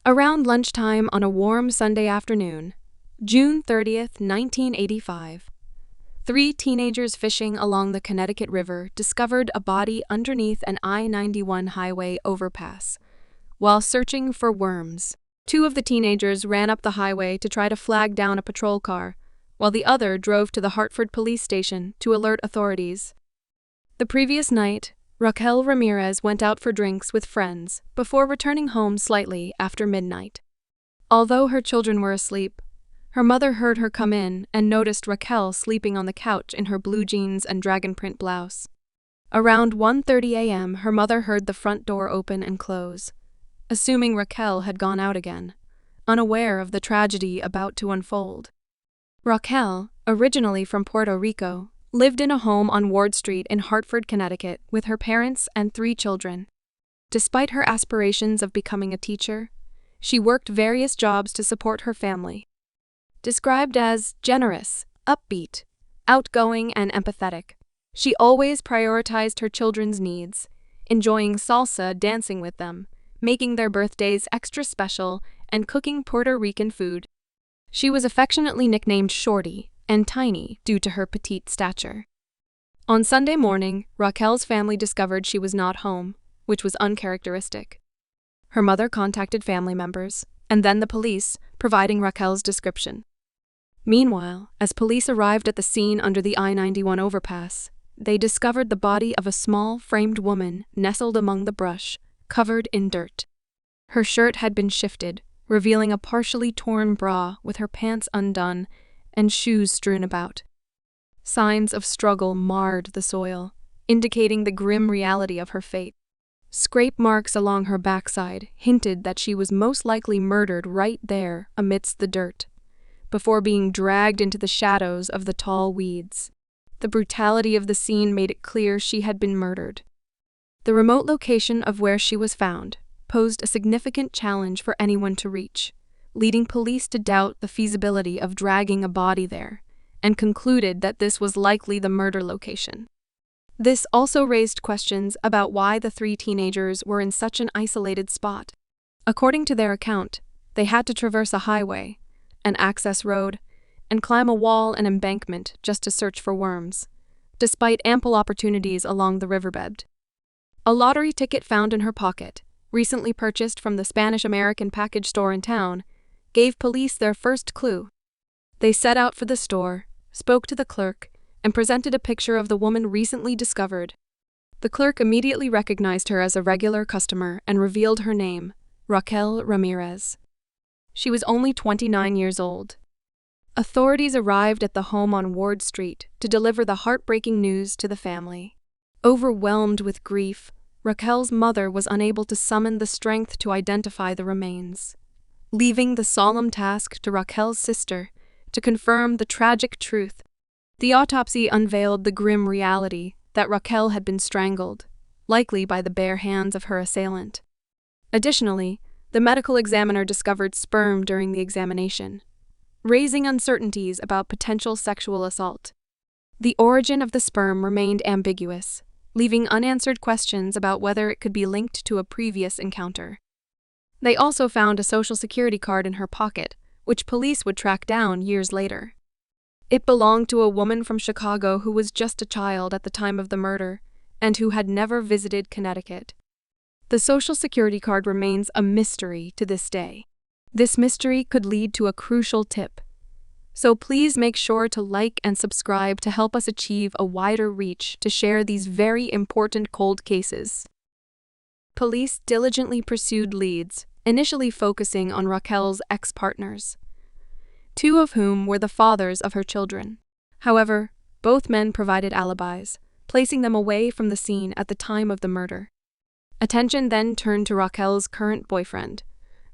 Around lunchtime on a warm Sunday afternoon, June 30th, 1985, three teenagers fishing along the Connecticut River discovered a body underneath an I-91 highway overpass. While searching for worms, two of the teenagers ran up the highway to try to flag down a patrol car, while the other drove to the Hartford police station to alert authorities. The previous night, Raquel Ramirez went out for drinks with friends before returning home slightly after midnight. Although her children were asleep, her mother heard her come in and noticed Raquel sleeping on the couch in her blue jeans and dragon print blouse. Around 1:30 a.m., her mother heard the front door open and close, assuming Raquel had gone out again, unaware of the tragedy about to unfold. Raquel, originally from Puerto Rico, lived in a home on Ward Street in Hartford, Connecticut, with her parents and three children. Despite her aspirations of becoming a teacher, she worked various jobs to support her family. Described as generous, upbeat, outgoing, and empathetic, she always prioritized her children's needs, enjoying salsa dancing with them, making their birthdays extra special, and cooking Puerto Rican food. She was affectionately nicknamed Shorty and Tiny due to her petite stature. On Sunday morning, Raquel's family discovered she was not home, which was uncharacteristic. Her mother contacted family members, and then the police, providing Raquel's description. Meanwhile, as police arrived at the scene under the I-91 overpass, they discovered the body of a small, framed woman nestled among the brush, covered in dirt. Her shirt had been shifted, revealing a partially torn bra with her pants undone and shoes strewn about. Signs of struggle marred the soil, indicating the grim reality of her fate. Scrape marks along her backside hinted that she was most likely murdered right there amidst the dirt, before being dragged into the shadows of the tall weeds. The brutality of the scene made it clear she had been murdered. The remote location of where she was found posed a significant challenge for anyone to reach, leading police to doubt the feasibility of dragging a body there, and concluded that this was likely the murder location. This also raised questions about why the three teenagers were in such an isolated spot. According to their account, they had to traverse a highway, an access road, and climb a wall and embankment just to search for worms, despite ample opportunities along the riverbed. A lottery ticket found in her pocket, recently purchased from the Spanish-American package store in town, gave police their first clue. They set out for the store, spoke to the clerk, and presented a picture of the woman recently discovered. The clerk immediately recognized her as a regular customer and revealed her name, Raquel Ramirez. She was only 29 years old. Authorities arrived at the home on Ward Street to deliver the heartbreaking news to the family. Overwhelmed with grief, Raquel's mother was unable to summon the strength to identify the remains, leaving the solemn task to Raquel's sister to confirm the tragic truth. The autopsy unveiled the grim reality that Raquel had been strangled, likely by the bare hands of her assailant. Additionally, the medical examiner discovered sperm during the examination, raising uncertainties about potential sexual assault. The origin of the sperm remained ambiguous, leaving unanswered questions about whether it could be linked to a previous encounter. They also found a Social Security card in her pocket, which police would track down years later. It belonged to a woman from Chicago who was just a child at the time of the murder and who had never visited Connecticut. The Social Security card remains a mystery to this day. This mystery could lead to a crucial tip, so please make sure to like and subscribe to help us achieve a wider reach to share these very important cold cases. Police diligently pursued leads, initially focusing on Raquel's ex-partners, two of whom were the fathers of her children. However, both men provided alibis, placing them away from the scene at the time of the murder. Attention then turned to Raquel's current boyfriend,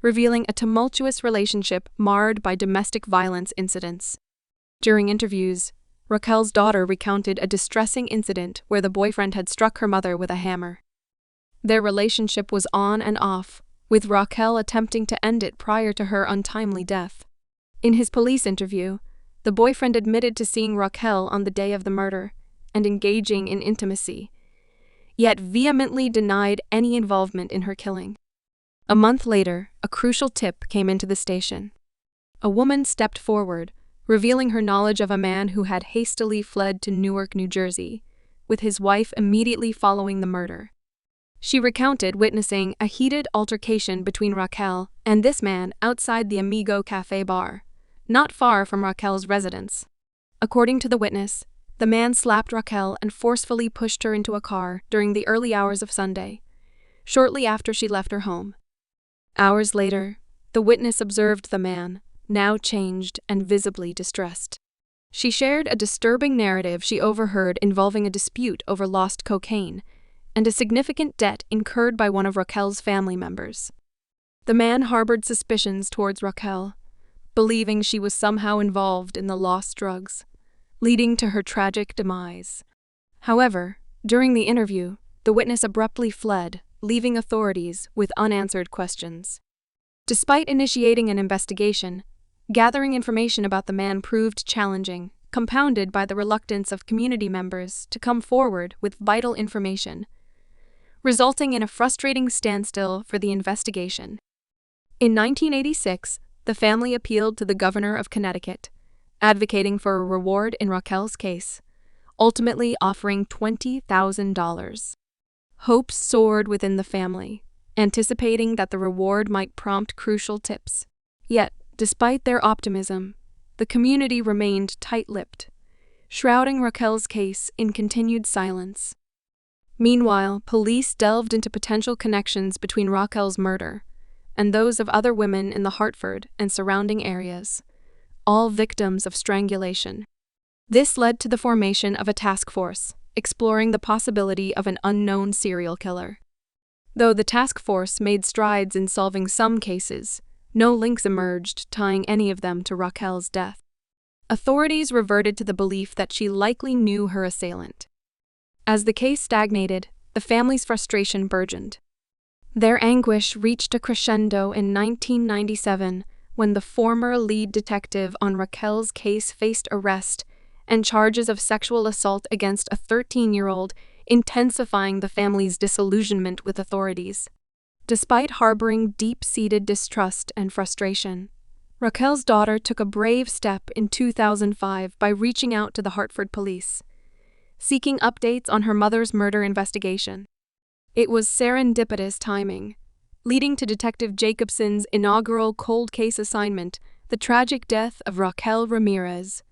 revealing a tumultuous relationship marred by domestic violence incidents. During interviews, Raquel's daughter recounted a distressing incident where the boyfriend had struck her mother with a hammer. Their relationship was on and off, with Raquel attempting to end it prior to her untimely death. In his police interview, the boyfriend admitted to seeing Raquel on the day of the murder and engaging in intimacy, yet vehemently denied any involvement in her killing. A month later, a crucial tip came into the station. A woman stepped forward, revealing her knowledge of a man who had hastily fled to Newark, New Jersey, with his wife immediately following the murder. She recounted witnessing a heated altercation between Raquel and this man outside the Amigo Cafe bar, not far from Raquel's residence. According to the witness, the man slapped Raquel and forcefully pushed her into a car during the early hours of Sunday, shortly after she left her home. Hours later, the witness observed the man, now changed and visibly distressed. She shared a disturbing narrative she overheard involving a dispute over lost cocaine and a significant debt incurred by one of Raquel's family members. The man harbored suspicions towards Raquel, believing she was somehow involved in the lost drugs, leading to her tragic demise. However, during the interview, the witness abruptly fled, leaving authorities with unanswered questions. Despite initiating an investigation, gathering information about the man proved challenging, compounded by the reluctance of community members to come forward with vital information, resulting in a frustrating standstill for the investigation. In 1986, the family appealed to the governor of Connecticut, advocating for a reward in Raquel's case, ultimately offering $20,000. Hopes soared within the family, anticipating that the reward might prompt crucial tips. Yet, despite their optimism, the community remained tight-lipped, shrouding Raquel's case in continued silence. Meanwhile, police delved into potential connections between Raquel's murder and those of other women in the Hartford and surrounding areas, all victims of strangulation. This led to the formation of a task force, exploring the possibility of an unknown serial killer. Though the task force made strides in solving some cases, no links emerged tying any of them to Raquel's death. Authorities reverted to the belief that she likely knew her assailant. As the case stagnated, the family's frustration burgeoned. Their anguish reached a crescendo in 1997 when the former lead detective on Raquel's case faced arrest and charges of sexual assault against a 13-year-old, intensifying the family's disillusionment with authorities. Despite harboring deep-seated distrust and frustration, Raquel's daughter took a brave step in 2005 by reaching out to the Hartford police, seeking updates on her mother's murder investigation. It was serendipitous timing, leading to Detective Jacobson's inaugural cold case assignment, the tragic death of Raquel Ramirez.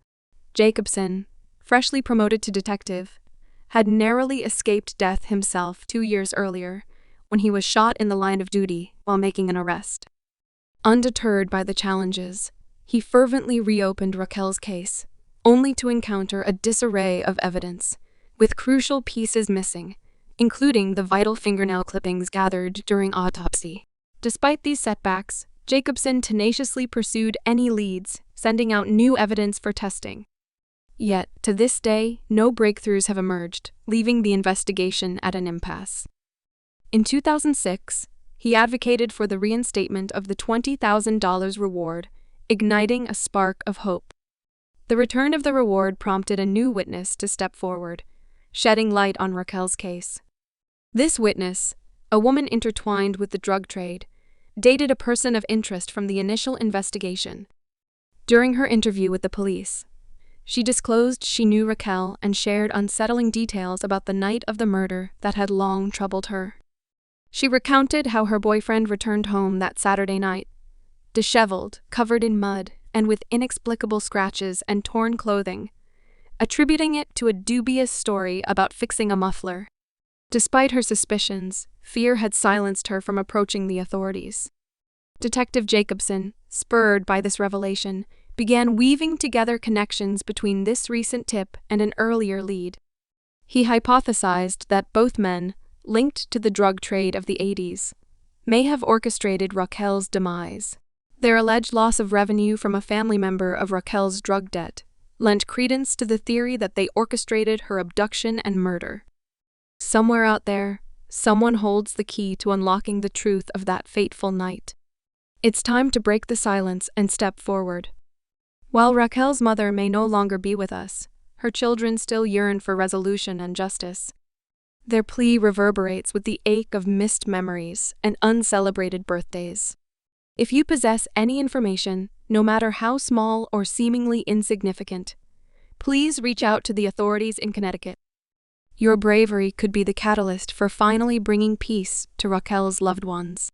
Jacobson, freshly promoted to detective, had narrowly escaped death himself 2 years earlier when he was shot in the line of duty while making an arrest. Undeterred by the challenges, he fervently reopened Raquel's case, only to encounter a disarray of evidence, with crucial pieces missing, including the vital fingernail clippings gathered during autopsy. Despite these setbacks, Jacobson tenaciously pursued any leads, sending out new evidence for testing. Yet, to this day, no breakthroughs have emerged, leaving the investigation at an impasse. In 2006, he advocated for the reinstatement of the $20,000 reward, igniting a spark of hope. The return of the reward prompted a new witness to step forward, shedding light on Raquel's case. This witness, a woman intertwined with the drug trade, dated a person of interest from the initial investigation. During her interview with the police, she disclosed she knew Raquel and shared unsettling details about the night of the murder that had long troubled her. She recounted how her boyfriend returned home that Saturday night, disheveled, covered in mud, and with inexplicable scratches and torn clothing, attributing it to a dubious story about fixing a muffler. Despite her suspicions, fear had silenced her from approaching the authorities. Detective Jacobson, spurred by this revelation, began weaving together connections between this recent tip and an earlier lead. He hypothesized that both men, linked to the drug trade of the 80s, may have orchestrated Raquel's demise. Their alleged loss of revenue from a family member of Raquel's drug debt lent credence to the theory that they orchestrated her abduction and murder. Somewhere out there, someone holds the key to unlocking the truth of that fateful night. It's time to break the silence and step forward. While Raquel's mother may no longer be with us, her children still yearn for resolution and justice. Their plea reverberates with the ache of missed memories and uncelebrated birthdays. If you possess any information, no matter how small or seemingly insignificant, please reach out to the authorities in Connecticut. Your bravery could be the catalyst for finally bringing peace to Raquel's loved ones.